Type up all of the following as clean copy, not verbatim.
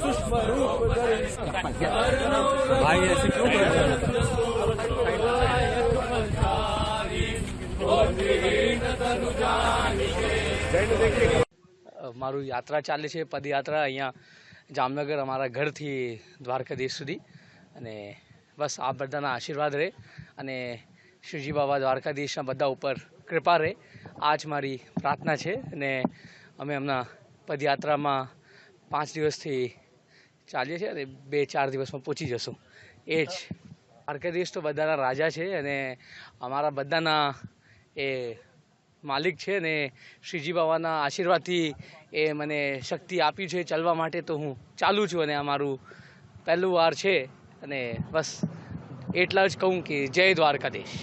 सूक्ष्म रूप भाई ऐसे क्यों कर रहे हो? મારું યાત્રા ચાલે છે, પદયાત્રા અહીંયા જામનગર અમારા ઘરથી દ્વારકાધીશ સુધી. અને બસ આ બધાના આશીર્વાદ રહે અને શ્રીજી બાબા દ્વારકાધીશના બધા ઉપર કૃપા રહે. આ જ મારી પ્રાર્થના છે. અને અમે હમણાં પદયાત્રામાં 5 દિવસથી ચાલીએ છીએ અને 2-4 દિવસમાં પહોંચી જશું. એ જ દ્વારકાધીશ તો બધાના રાજા છે અને અમારા બધાના એ માલિક છે ને શ્રીજી બાબાના આશીર્વાદથી એ મને શક્તિ આપી છે ચાલવા માટે. તો હું ચાલું છું અને આ મારું પહેલું વાર છે. અને બસ એટલા જ કહું કે જય દ્વારકાધીશ.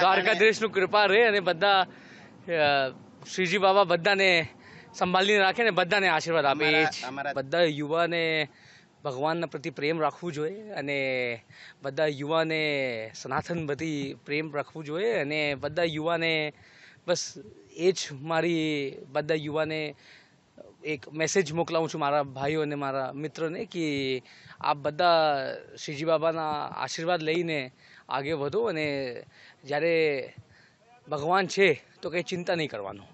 દ્વારકાધીશનું કૃપા રહે અને બધા શ્રીજી બાબા બધાને સંભાળીને રાખે ને બધાને આશીર્વાદ આપે. એ જ બધા યુવાને ભગવાનના પ્રતિ પ્રેમ રાખવું જોઈએ અને બધા યુવાને સનાતન પ્રતિ પ્રેમ રાખવું જોઈએ. અને બધા યુવાને બસ એ જ મારી બધા યુવાને એક મેસેજ મોકલાવું છું, મારા ભાઈઓ અને મારા મિત્રોને, કે આપ બધા શ્રીજી બાબાના આશીર્વાદ લઈને આગળ વધો. અને જ્યારે ભગવાન છે તો કંઈ ચિંતા નહીં કરવાનું.